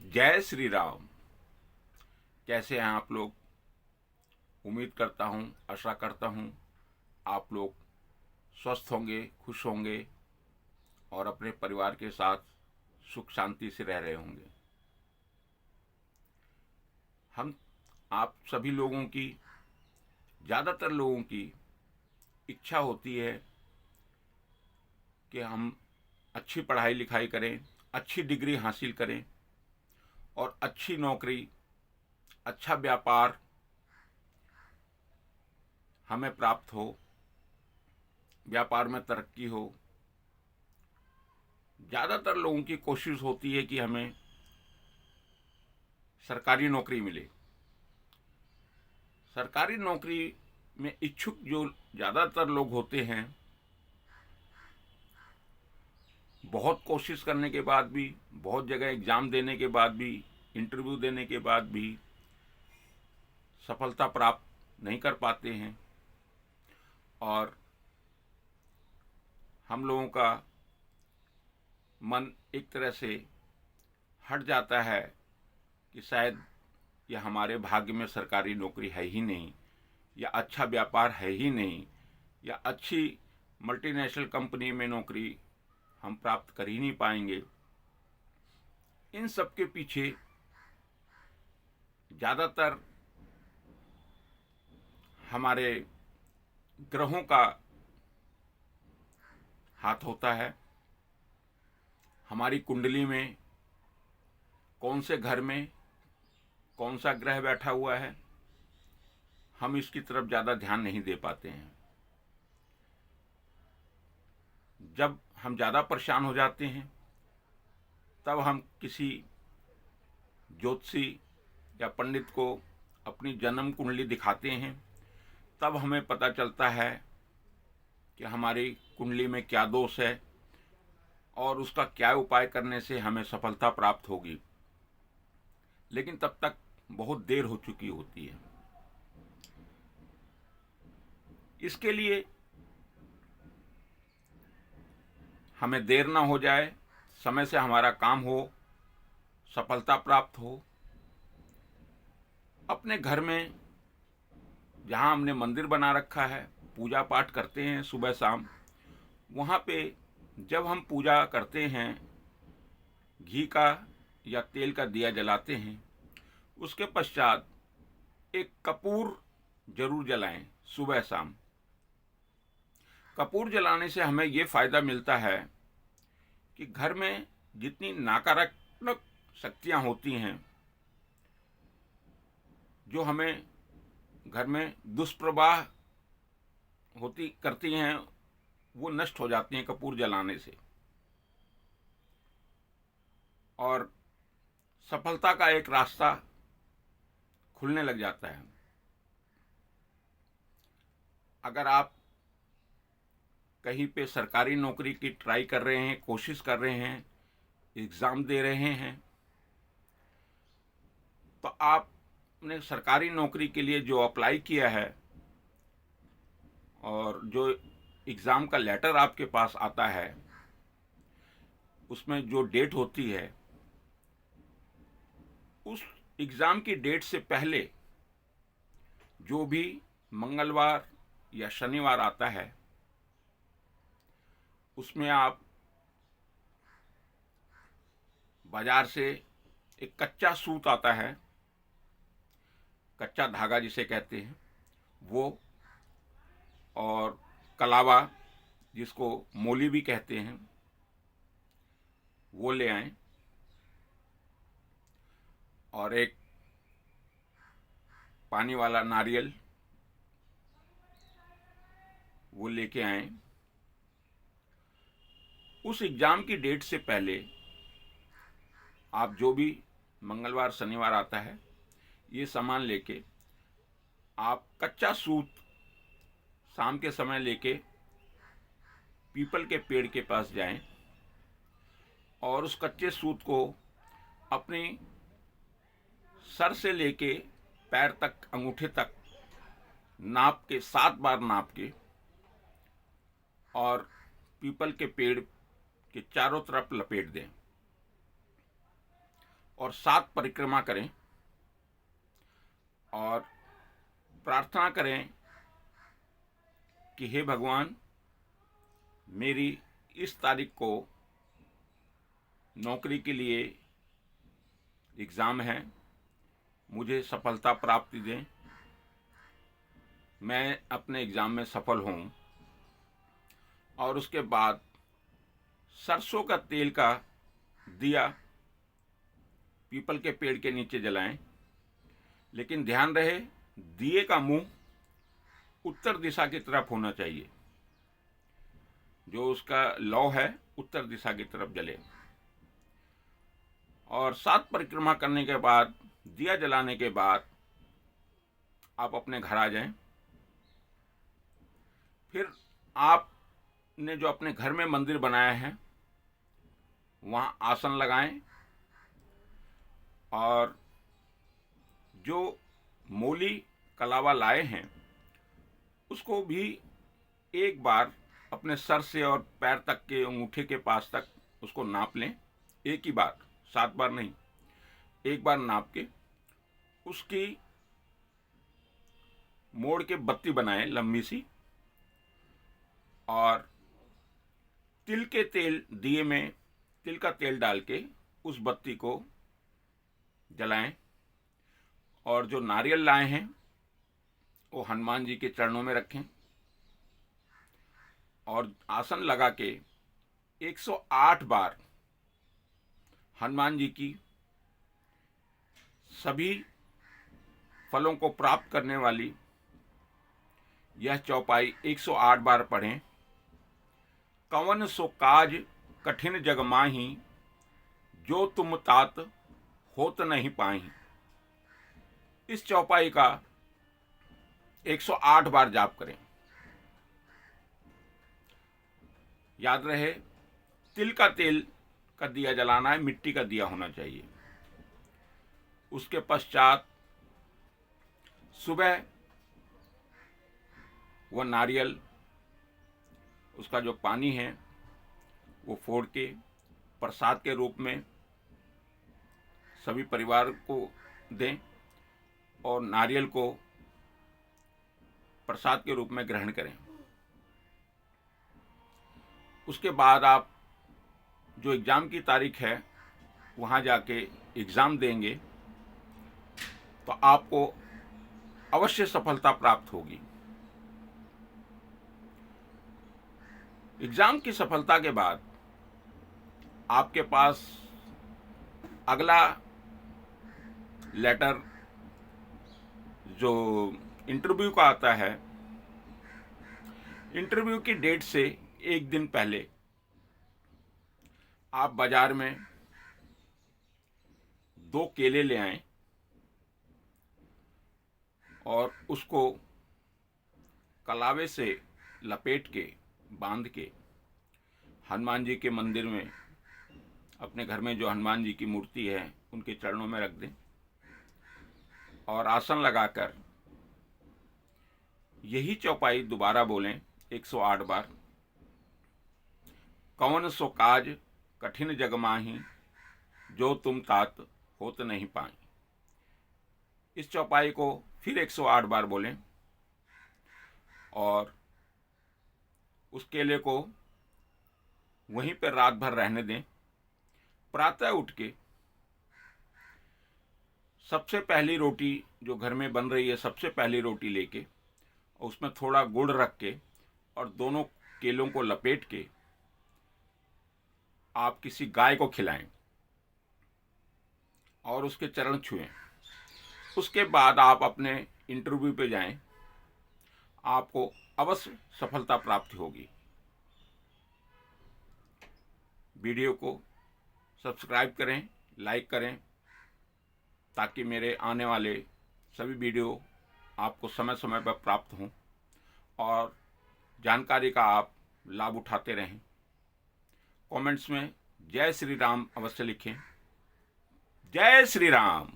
जय श्री राम। कैसे हैं आप लोग? उम्मीद करता हूं, आशा करता हूं आप लोग स्वस्थ होंगे, खुश होंगे और अपने परिवार के साथ सुख शांति से रह रहे होंगे। हम आप सभी लोगों की, ज़्यादातर लोगों की इच्छा होती है कि हम अच्छी पढ़ाई लिखाई करें, अच्छी डिग्री हासिल करें और अच्छी नौकरी, अच्छा व्यापार हमें प्राप्त हो, व्यापार में तरक्की हो। ज़्यादातर लोगों की कोशिश होती है कि हमें सरकारी नौकरी मिले। सरकारी नौकरी में इच्छुक जो ज़्यादातर लोग होते हैं, बहुत कोशिश करने के बाद भी, बहुत जगह एग्ज़ाम देने के बाद भी, इंटरव्यू देने के बाद भी सफलता प्राप्त नहीं कर पाते हैं और हम लोगों का मन एक तरह से हट जाता है कि शायद यह हमारे भाग्य में सरकारी नौकरी है ही नहीं, या अच्छा व्यापार है ही नहीं, या अच्छी मल्टीनेशनल कंपनी में नौकरी हम प्राप्त कर ही नहीं पाएंगे। इन सब के पीछे ज़्यादातर हमारे ग्रहों का हाथ होता है। हमारी कुंडली में कौन से घर में कौन सा ग्रह बैठा हुआ है, हम इसकी तरफ ज़्यादा ध्यान नहीं दे पाते हैं। जब हम ज़्यादा परेशान हो जाते हैं तब हम किसी ज्योतिषी या पंडित को अपनी जन्म कुंडली दिखाते हैं। तब हमें पता चलता है कि हमारी कुंडली में क्या दोष है और उसका क्या उपाय करने से हमें सफलता प्राप्त होगी। लेकिन तब तक बहुत देर हो चुकी होती है। इसके लिए हमें देर ना हो जाए, समय से हमारा काम हो, सफलता प्राप्त हो, अपने घर में जहाँ हमने मंदिर बना रखा है, पूजा पाठ करते हैं सुबह शाम, वहाँ पे जब हम पूजा करते हैं, घी का या तेल का दिया जलाते हैं, उसके पश्चात एक कपूर जरूर जलाएं सुबह शाम। कपूर जलाने से हमें ये फ़ायदा मिलता है कि घर में जितनी नकारात्मक शक्तियाँ होती हैं, जो हमें घर में दुष्प्रभाव होती करती हैं, वो नष्ट हो जाती हैं कपूर जलाने से और सफलता का एक रास्ता खुलने लग जाता है। अगर आप कहीं पे सरकारी नौकरी की ट्राई कर रहे हैं, कोशिश कर रहे हैं, एग्ज़ाम दे रहे हैं, तो आपने सरकारी नौकरी के लिए जो अप्लाई किया है और जो एग्ज़ाम का लेटर आपके पास आता है, उसमें जो डेट होती है, उस एग्ज़ाम की डेट से पहले जो भी मंगलवार या शनिवार आता है, उसमें आप बाज़ार से एक कच्चा सूत आता है, कच्चा धागा जिसे कहते हैं, वो और कलावा जिसको मोली भी कहते हैं, वो ले आएं और एक पानी वाला नारियल वो लेके आएं। उस एग्ज़ाम की डेट से पहले आप जो भी मंगलवार शनिवार आता है, ये सामान लेके आप कच्चा सूत शाम के समय लेके पीपल के पेड़ के पास जाएं और उस कच्चे सूत को अपनी सर से लेके पैर तक, अंगूठे तक नाप के, 7 बार नाप के, और पीपल के पेड़ के चारों तरफ लपेट दें और 7 परिक्रमा करें और प्रार्थना करें कि हे भगवान, मेरी इस तारीख को नौकरी के लिए एग्ज़ाम है, मुझे सफलता प्राप्ति दें, मैं अपने एग्ज़ाम में सफल हूँ। और उसके बाद सरसों का तेल का दिया पीपल के पेड़ के नीचे जलाएं, लेकिन ध्यान रहे दिए का मुंह उत्तर दिशा की तरफ होना चाहिए। जो उसका लौ है उत्तर दिशा की तरफ जले। और 7 परिक्रमा करने के बाद, दिया जलाने के बाद आप अपने घर आ जाएं। फिर आपने जो अपने घर में मंदिर बनाया है वहाँ आसन लगाएं और जो मूली कलावा लाए हैं उसको भी एक बार अपने सर से और पैर तक के अंगूठे के पास तक उसको नाप लें। एक ही बार, 7 बार नहीं, एक बार नाप के उसकी मोड़ के बत्ती बनाएं लंबी सी, और तिल के तेल दिए में तिल का तेल डाल के उस बत्ती को जलाएं। और जो नारियल लाए हैं वो हनुमान जी के चरणों में रखें और आसन लगा के 108 बार हनुमान जी की सभी फलों को प्राप्त करने वाली यह चौपाई 108 बार पढ़ें। कवन सो काज कठिन जग माही, जो तुम तात होत नहीं पाही। इस चौपाई का 108 बार जाप करें। याद रहे तिल का तेल का दिया जलाना है, मिट्टी का दिया होना चाहिए। उसके पश्चात सुबह वह नारियल, उसका जो पानी है वो फोड़ के प्रसाद के रूप में सभी परिवार को दें और नारियल को प्रसाद के रूप में ग्रहण करें। उसके बाद आप जो एग्ज़ाम की तारीख है वहाँ जाके एग्ज़ाम देंगे तो आपको अवश्य सफलता प्राप्त होगी। एग्ज़ाम की सफलता के बाद आपके पास अगला लेटर जो इंटरव्यू का आता है, इंटरव्यू की डेट से एक दिन पहले आप बाजार में 2 केले ले आएं और उसको कलावे से लपेट के बांध के हनुमान जी के मंदिर में, अपने घर में जो हनुमान जी की मूर्ति है उनके चरणों में रख दें और आसन लगाकर यही चौपाई दोबारा बोलें 108 बार। कवन सो काज कठिन जग माही, जो तुम तात होत नहीं पाई। इस चौपाई को फिर 108 बार बोलें और उस केले को वहीं पर रात भर रहने दें। प्रातः उठ के सबसे पहली रोटी जो घर में बन रही है, सबसे पहली रोटी लेके उसमें थोड़ा गुड़ रख के और दोनों केलों को लपेट के आप किसी गाय को खिलाएं और उसके चरण छुएं। उसके बाद आप अपने इंटरव्यू पे जाएं, आपको अवश्य सफलता प्राप्त होगी। वीडियो को सब्सक्राइब करें, लाइक करें, ताकि मेरे आने वाले सभी वीडियो आपको समय समय पर प्राप्त हों और जानकारी का आप लाभ उठाते रहें। कमेंट्स में जय श्री राम अवश्य लिखें। जय श्री राम।